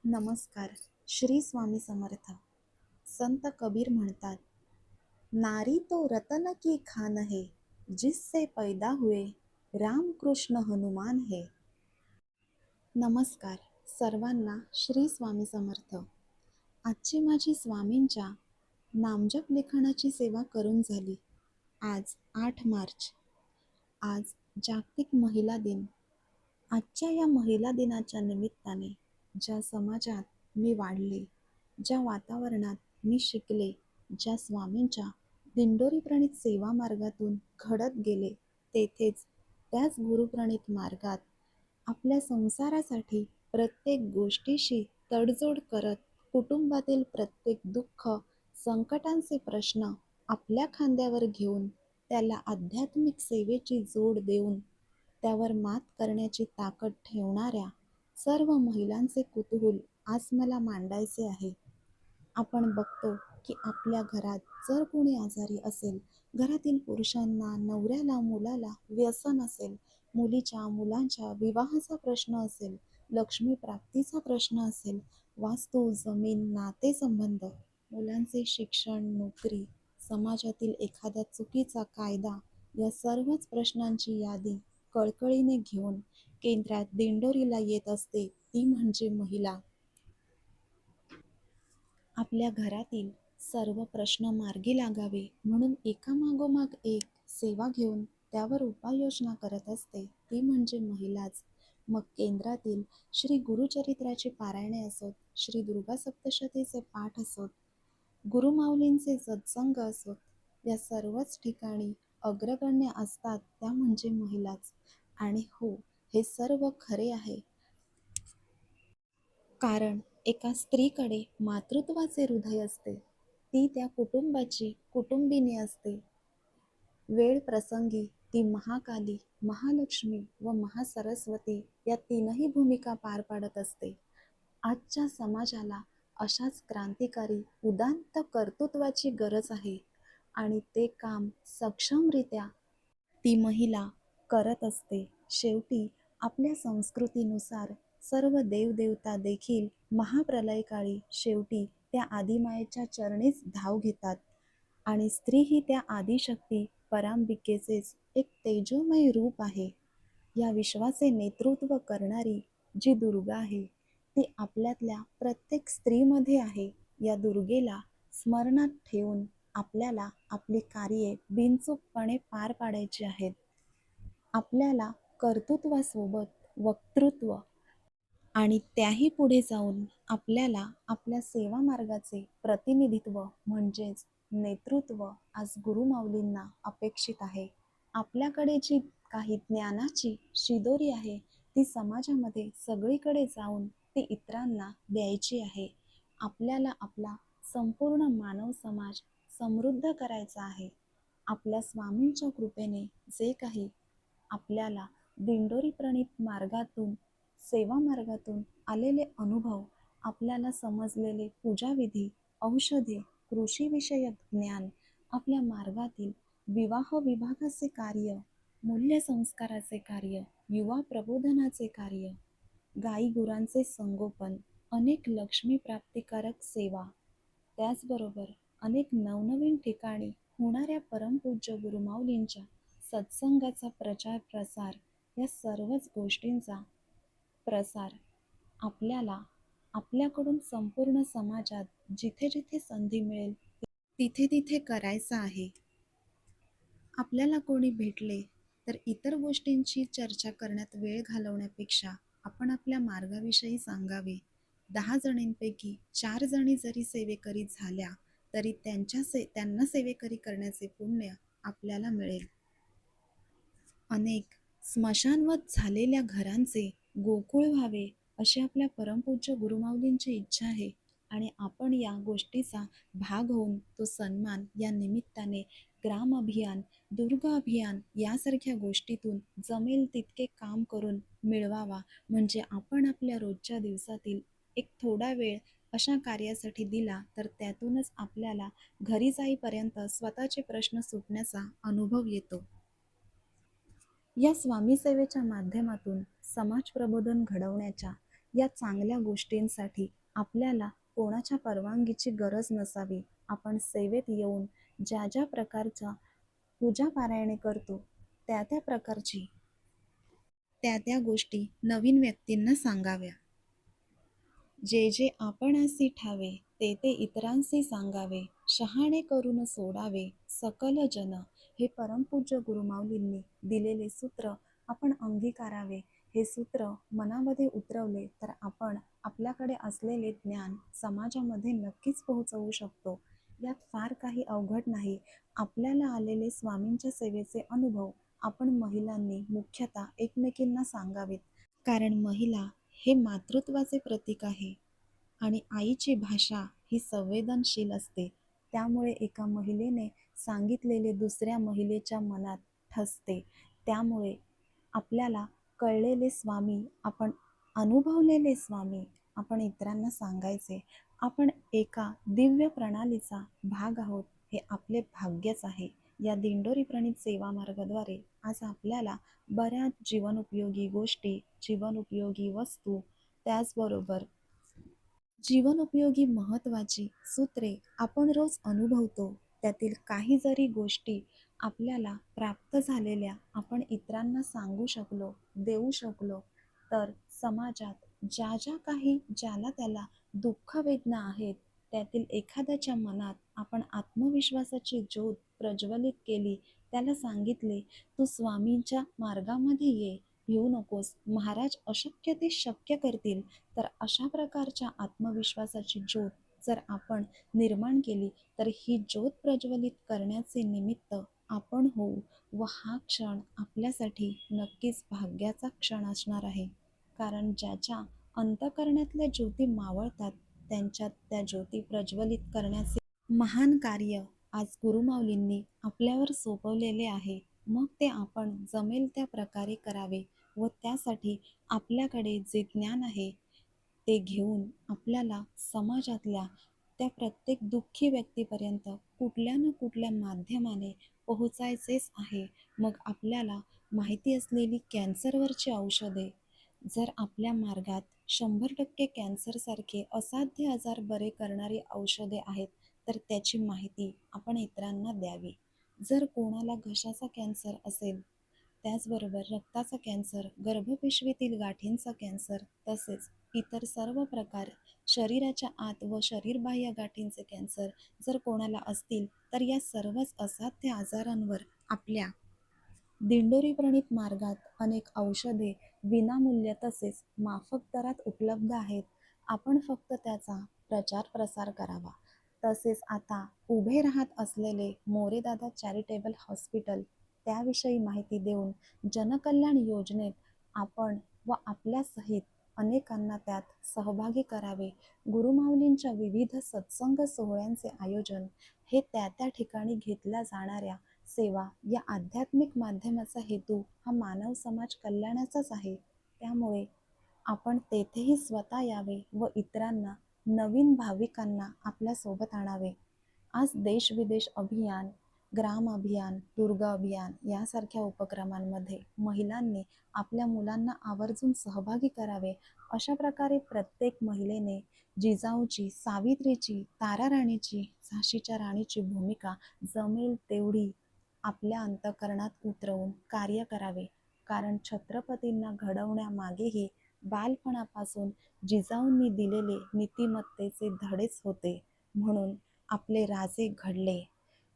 नमस्कार. श्री स्वामी समर्थ. संत कबीर म्हणतात, नारी तो रतन की खान है, जिससे पैदा हुए राम कृष्ण हनुमान है. नमस्कार सर्वांना. श्री स्वामी समर्थ. आजची माझी स्वामींच्या नामजप लिखाणाची सेवा करून झाली. आज 8 मार्च. आज जागतिक महिला दिन. आजच्या या महिला दिनाच्या निमित्ताने ज्या समाजात मी वाढले, ज्या वातावरणात मी शिकले, ज्या स्वामींच्या दिंडोरीप्रणित सेवा मार्गातून घडत गेले, तेथेच त्याच गुरुप्रणित मार्गात आपल्या संसारासाठी प्रत्येक गोष्टीशी तडजोड करत कुटुंबातील प्रत्येक दुःख, संकटांचे प्रश्न आपल्या खांद्यावर घेऊन त्याला आध्यात्मिक सेवेची जोड देऊन त्यावर मात करण्याची ताकद ठेवणाऱ्या सर्व महिलांचे कुतूहल आज मला मांडायचे आहे. आपण बघतो की आपल्या घरात जर कोणी आजारी असेल, घरातील पुरुषांना, नवऱ्याला, मुलाला व्यसन असेल, मुलीच्या मुलांच्या विवाहाचा प्रश्न असेल, लक्ष्मी प्राप्तीचा प्रश्न असेल, वास्तू, जमीन, नातेसंबंध, मुलांचे शिक्षण, नोकरी, समाजातील एखादा चुकीचा कायदा, या सर्वच प्रश्नांची यादी कळकळीने घेऊन केंद्रात दिंडोरीला येत असते ती म्हणजे महिला. आपल्या घरातील सर्व प्रश्न मार्गी लागावे म्हणून एकामागोमाग एक सेवा घेऊन त्यावर उपाययोजना करत असते ती म्हणजे महिलाच. मग केंद्रातील श्री गुरुचरित्राची पारायणे असोत, श्री दुर्गा सप्तशतीचे पाठ असोत, गुरुमाऊलींचे सत्संग असोत, या सर्वच ठिकाणी अग्रगण्य असतात त्या म्हणजे महिलाच. आणि हो, हे सर्व खरे आहे, कारण एका स्त्रीकडे मातृत्वाचे हृदय असते. ती त्या कुटुंबाची कुटुंबिनी असते. वेळ प्रसंगी ती महाकाली, महालक्ष्मी व महासरस्वती या तीनही भूमिका पार पाडत असते. आजच्या समाजाला अशाच क्रांतिकारी उदात्त कर्तृत्वाची गरज आहे आणि ते काम सक्षमरित्या ती महिला करत असते. शेवटी आपल्या संस्कृतीनुसार सर्व देवदेवता देखील महाप्रलयकाळी शेवटी त्या आदिमायेच्या चरणीच धाव घेतात आणि स्त्री ही त्या आदिशक्ती परांबिकेचेच एक तेजोमय रूप आहे. या विश्वाचे नेतृत्व करणारी जी दुर्गा आहे ती आपल्यातल्या प्रत्येक स्त्रीमध्ये आहे. या दुर्गेला स्मरणात ठेवून आपल्याला आपली कार्ये बिनचूकपणे पार पाडायची आहेत. आपल्याला कर्तृत्वासोबत वक्तृत्व आणि त्याही पुढे जाऊन आपल्याला आपल्या सेवा मार्गाचे प्रतिनिधित्व म्हणजेच नेतृत्व आज गुरुमाऊलींना अपेक्षित आहे. आपल्याकडे जी काही ज्ञानाची शिदोरी आहे ती समाजामध्ये सगळीकडे जाऊन ती इतरांना द्यायची आहे. आपल्याला आपला संपूर्ण मानव समाज समृद्ध करायचा आहे. आपल्या स्वामींच्या कृपेने जे काही आपल्याला दिंडोरी प्रणित मार्गातून, सेवा मार्गातून आलेले अनुभव, आपल्याला समजलेले पूजाविधी, औषधे, कृषीविषयक ज्ञान, आपल्या मार्गातील विवाह विभागाचे कार्य, मूल्य संस्काराचे कार्य, युवा प्रबोधनाचे कार्य, गाई गुरांचे संगोपन, अनेक लक्ष्मी प्राप्तिकारक सेवा, त्याचबरोबर अनेक नवनवीन ठिकाणी होणाऱ्या परमपूज्य गुरुमाऊलींच्या सत्संगाचा प्रचार प्रसार, या सर्वच गोष्टींचा प्रसार आपल्याला आपल्याकडून संपूर्ण समाजात जिथे जिथे संधी मिळेल तिथे तिथे करायचा आहे. आपल्याला कोणी भेटले तर इतर गोष्टींची चर्चा करण्यात वेळ घालवण्यापेक्षा आपण आपल्या मार्गाविषयी सांगावे. 10 जणींपैकी 4 जणी जरी सेवेकरी झाल्या तरी त्यांना सेवेकरी करण्याचे पुण्य आपल्याला मिळेल. अनेक स्मशानवत झालेल्या घरांचे गोकुळ व्हावे अशी आपल्या परमपूज्य गुरुमाऊलींची इच्छा आहे आणि आपण या गोष्टीचा भाग होऊन तो सन्मान या निमित्ताने ग्राम अभियान, दुर्गा अभियान यासारख्या गोष्टीतून जमेल तितके काम करून मिळवावा. म्हणजे आपण आपल्या रोजच्या दिवसातील एक थोडा वेळ अशा कार्यासाठी दिला तर त्यातूनच आपल्याला घरी जाईपर्यंत स्वतःचे प्रश्न सुटण्याचा अनुभव येतो. या स्वामी सेवेच्या माध्यमातून समाज प्रबोधन घडवण्याच्या या चांगल्या गोष्टींसाठी आपल्याला कोणाच्या परवानगीची गरज नसावी. आपण सेवेत येऊन ज्या ज्या प्रकारच्या पूजा पारायणे करतो त्या त्या प्रकारची त्या त्या गोष्टी नवीन व्यक्तींना सांगाव्या. जे जे आपणासी ठावे ते ते इतरांसी सांगावे. शहाणे करून सोडावे सकल जन. हे परमपूज्य गुरुमाऊलींनी दिलेले सूत्र आपण अंगीकारावे. हे सूत्र मनामध्ये उतरवले तर आपण आपल्याकडे असलेले ज्ञान समाजामध्ये नक्कीच पोहोचवू शकतो. यात फार काही अवघड नाही. आपल्याला आलेले स्वामींच्या सेवेचे अनुभव आपण महिलांनी मुख्यतः एकमेकींना सांगावेत. कारण महिला हे मातृत्वाचे प्रतीक आहे आणि आईची भाषा ही संवेदनशील असते. त्यामुळे एका महिलेने सांगितलेले दुसऱ्या महिलेच्या मनात ठसते. त्यामुळे आपल्याला कळलेले स्वामी, आपण अनुभवलेले स्वामी आपण इतरांना सांगायचे. आपण एका दिव्य प्रणालीचा भाग आहोत हे आपले भाग्यच आहे. या दिंडोरी प्रणीत सेवा मार्गाद्वारे आज आपल्याला बऱ्याच जीवनोपयोगी गोष्टी, जीवनोपयोगी वस्तू, त्याचबरोबर जीवनोपयोगी महत्त्वाची सूत्रे आपण रोज अनुभवतो. त्यातील काही जरी गोष्टी आपल्याला प्राप्त झालेल्या आपण इतरांना सांगू शकलो, देऊ शकलो, तर समाजात ज्या ज्या काही ज्याला त्याला दुःख वेदना आहेत त्यातील एखाद्याच्या मनात आपण आत्मविश्वासाची ज्योत प्रज्वलित केली, त्याला सांगितले, तू स्वामींच्या मार्गामध्ये ये, भिवू नकोस, महाराज अशक्य ते शक्य करतील. तर अशा प्रकारच्या आत्मविश्वासाची ज्योत जर आपण निर्माण केली तर ही ज्योत प्रज्वलित करण्याचे निमित्त आपण होऊ व हा क्षण आपल्यासाठी नक्कीच भाग्याचा क्षण असणार आहे. कारण ज्याच्या अंतःकरणातल्या ज्योती मावळतात त्यांच्यात त्या ज्योती प्रज्वलित करण्याचे महान कार्य आज गुरुमाऊलींनी आपल्यावर सोपवलेले आहे. मग ते आपण जमेल त्या प्रकारे करावे व त्यासाठी आपल्याकडे जे ज्ञान आहे ते घेऊन आपल्याला समाजातल्या त्या प्रत्येक दुःखी व्यक्तीपर्यंत कुठल्या ना कुठल्या माध्यमाने पोहोचायचेच आहे. मग आपल्याला माहिती असलेली कॅन्सरवरची औषधे, जर आपल्या मार्गात 100% कॅन्सरसारखे असाध्य आजार बरे करणारी औषधे आहेत तर त्याची माहिती आपण इतरांना द्यावी. जर कोणाला घशाचा कॅन्सर असेल, त्याचबरोबर रक्ताचा कॅन्सर, गर्भपिशवीतील गाठींचा कॅन्सर, तसेच इतर सर्व प्रकार शरीराच्या आत व शरीरबाह्य गाठींचे कॅन्सर जर कोणाला असतील तर या सर्वच असाध्य आजारांवर आपल्या दिंडोरी प्रणीत मार्गात अनेक औषधे विनामूल्य तसेच माफक दरात उपलब्ध आहेत. आपण फक्त त्याचा प्रचार प्रसार करावा. तसेच आता उभे राहत असलेले मोरेदादा चॅरिटेबल हॉस्पिटल त्याविषयी माहिती देऊन जनकल्याण योजनेत आपण व आपल्यासहित अनेकांना त्यात सहभागी करावे. गुरुमाऊलींच्या विविध सत्संग सोहळ्यांचे आयोजन हे त्या त्या ठिकाणी घेतल्या जाणाऱ्या सेवा या आध्यात्मिक माध्यमाचा हेतू हा मानव समाज कल्याणाचाच आहे. त्यामुळे आपण तेथेही स्वतः यावे व इतरांना, नवीन भाविकांना आपल्यासोबत आणावे. आज देश विदेश अभियान, ग्राम अभियान, दुर्गा अभियान यासारख्या उपक्रमांमध्ये महिलांनी आपल्या मुलांना आवर्जून सहभागी करावे. अशा प्रकारे प्रत्येक महिलेने जिजाऊची, सावित्रीची, ताराराणीची, झाशीच्या राणीची भूमिका जमेल तेवढी आपल्या अंतःकरणात उतरवून कार्य करावे. कारण छत्रपतींना घडवण्यामागेही बालपणापासून जिजाऊंनी दिलेले नीतिमत्तेचे धडेच होते. म्हणून आपले राजे घडले.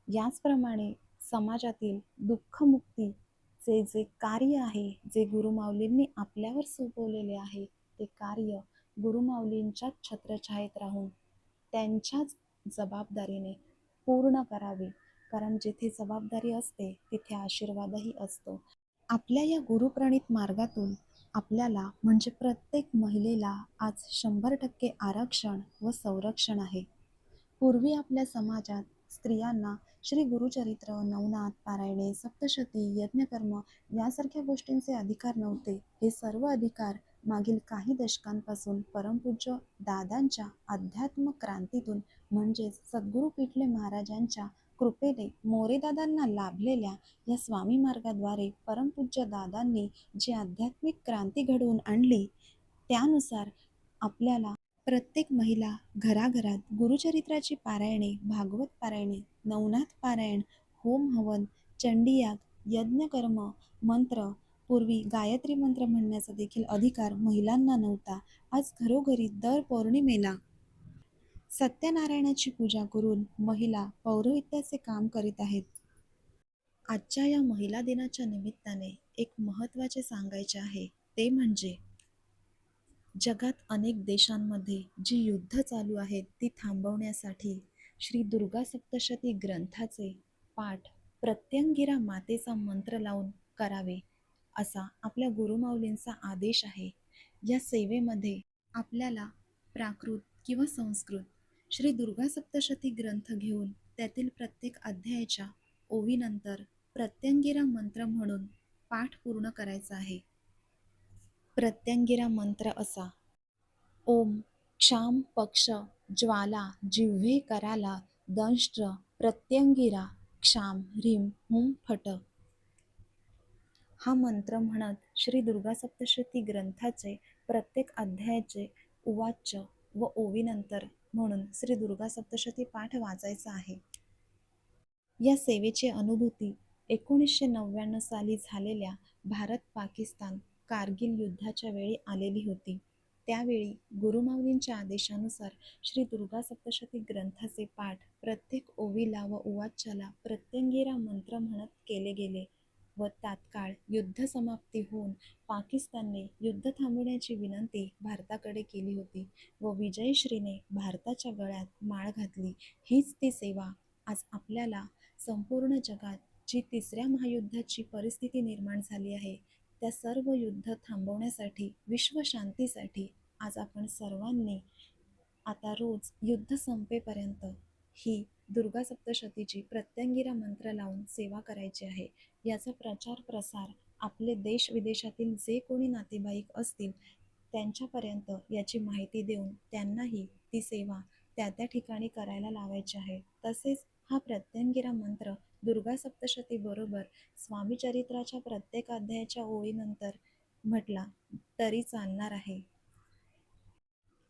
याचप्रमाणे समाजातील दुःखमुक्तीचे जे कार्य आहे, जे गुरुमाऊलींनी आपल्यावर सोपवलेले आहे, ते कार्य गुरुमाऊलींच्याच छत्रछायेत राहून त्यांच्याच जबाबदारीने पूर्ण करावे. कारण जिथे जबाबदारी असते तिथे आशीर्वादही असतो. आपल्या या गुरुप्रणीत मार्गातून आपल्याला म्हणजे प्रत्येक महिलेला आज 100% आरक्षण व संरक्षण आहे. पूर्वी आपल्या समाजात स्त्रियांना श्री गुरुचरित्र, नवनाथ पारायणे, सप्तशती, यज्ञकर्म यासारख्या गोष्टींचे अधिकार नव्हते. हे सर्व अधिकार मागील काही दशकांपासून परमपूज्य दादांच्या अध्यात्म क्रांतीतून म्हणजेच सद्गुरू पिठले महाराजांच्या कृपेने मोरेदादांना लाभलेल्या या स्वामी मार्गाद्वारे परमपूज्य दादांनी जी आध्यात्मिक क्रांती घडवून आणली त्यानुसार आपल्याला प्रत्येक महिला घराघरात गुरुचरित्राची पारायणे, भागवत पारायणे, नवनाथ पारायण, होम हवन, चंडीयाग, यज्ञकर्म, मंत्र, पूर्वी गायत्री मंत्र म्हणण्याचा देखील अधिकार महिलांना नव्हता. आज घरोघरी दर पौर्णिमेला सत्यनारायणाची पूजा करून महिला पौरोहित्याचे काम करीत आहेत. आजच्या या महिला दिनाच्या निमित्ताने एक महत्त्वाचे सांगायचे आहे, ते म्हणजे जगात अनेक देशांमध्ये जी युद्ध चालू आहेत ती थांबवण्यासाठी श्री दुर्गा सप्तशती ग्रंथाचे पाठ प्रत्यंगिरा मातेचा मंत्र लावून करावे, असा आपल्या गुरुमाऊलींचा आदेश आहे. या सेवेमध्ये आपल्याला प्राकृत किंवा संस्कृत श्री दुर्गा सप्तशती ग्रंथ घेऊन त्यातील प्रत्येक अध्यायाच्या ओवीनंतर प्रत्यंगिरा मंत्र म्हणून पाठ पूर्ण करायचा आहे. प्रत्यंगिरा मंत्र असा: ओम क्षाम पक्ष ज्वाला जिव्हे कराला दंष्ट्र प्रत्यंगिरा क्षाम ह्रीं हुं फट. हा मंत्र म्हणत श्री दुर्गा सप्तशती ग्रंथाचे प्रत्येक अध्यायाचे उवाच्य व ओवीनंतर म्हणून श्री दुर्गा सप्तशती पाठ वाचायचा आहे. या सेवेची अनुभूती 1999 साली झालेल्या भारत-पाकिस्तान कारगिल युद्धाच्या वेळी आलेली होती. त्यावेळी गुरुमाऊलींच्या आदेशानुसार श्री दुर्गा सप्तशती ग्रंथाचे पाठ प्रत्येक ओवीला व उवाच्याला प्रत्यंगिरा मंत्र म्हणत केले गेले व तात्काळ युद्ध समाप्ती होऊन पाकिस्तानने युद्ध थांबवण्याची विनंती भारताकडे केली होती व विजयश्रीने भारताच्या गळ्यात माळ घातली. हीच ती सेवा आज आपल्याला संपूर्ण जगात जी तिसऱ्या महायुद्धाची परिस्थिती निर्माण झाली आहे, त्या सर्व युद्ध थांबवण्यासाठी, विश्वशांतीसाठी आज आपण सर्वांनी आता रोज युद्ध संपेपर्यंत ही दुर्गा सप्तशतीची प्रत्यंगिरा मंत्र लावून सेवा करायची आहे. याचा प्रचार प्रसार आपले देश विदेशातील जे कोणी नातेवाईक असतील त्यांच्यापर्यंत याची माहिती देऊन त्यांनाही ती सेवा त्या त्या ठिकाणी करायला लावायची आहे. तसेच हा प्रत्यंगिरा मंत्र दुर्गा सप्तशती बरोबर स्वामी चरित्राच्या प्रत्येक अध्यायाच्या ओळीनंतर म्हटला तरी चालणार आहे.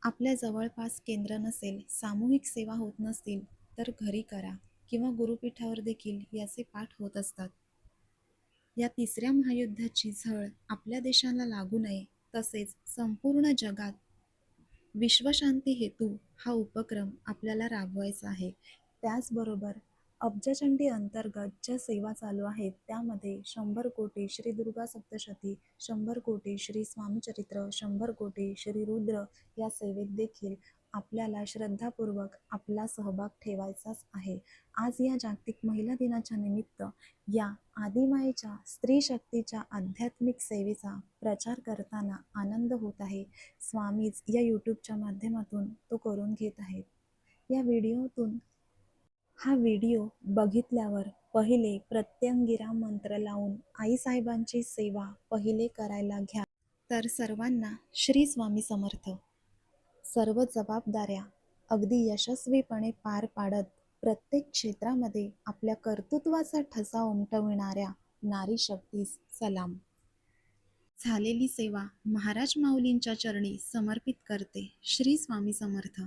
आपल्या जवळपास केंद्र नसेल, सामूहिक सेवा होत नसतील तर घरी करा किंवा गुरुपीठावर देखील याचे पाठ होत असतात. या तिसऱ्या महायुद्धाची झळ आपल्या देशाला लागू नये, तसेच संपूर्ण जगात विश्वशांती हेतू हा उपक्रम आपल्याला राबवायचा आहे. त्याचबरोबर अब्जचंडी अंतर्गत ज्या सेवा चालू आहेत त्यामध्ये 100 कोटी श्री दुर्गा सप्तशती, 100 कोटी श्री स्वामीचरित्र, 100 कोटी श्री रुद्र या सेवेत देखील आपल्याला श्रद्धापूर्वक आपला सहभाग ठेवायचाच आहे. आज या जागतिक महिला दिनाच्या निमित्त या आदिमायेच्या स्त्री शक्तीच्या आध्यात्मिक सेवेचा प्रचार करताना आनंद होत आहे. स्वामीज या यूट्यूबच्या माध्यमातून तो करून घेत आहेत. या व्हिडिओतून हा व्हिडिओ बघितल्यावर पहिले प्रत्यंगिरा मंत्र लावून आईसाहेबांची सेवा पहिले करायला घ्या. तर सर्वांना श्री स्वामी समर्थ. सर्व जबाबदाऱ्या अगदी यशस्वीपणे पार पाडत प्रत्येक क्षेत्रामध्ये आपल्या कर्तृत्वाचा ठसा उमटविणाऱ्या नारी शक्तीस सलाम. झालेली सेवा महाराज माऊलींच्या चरणी समर्पित करते. श्री स्वामी समर्थ.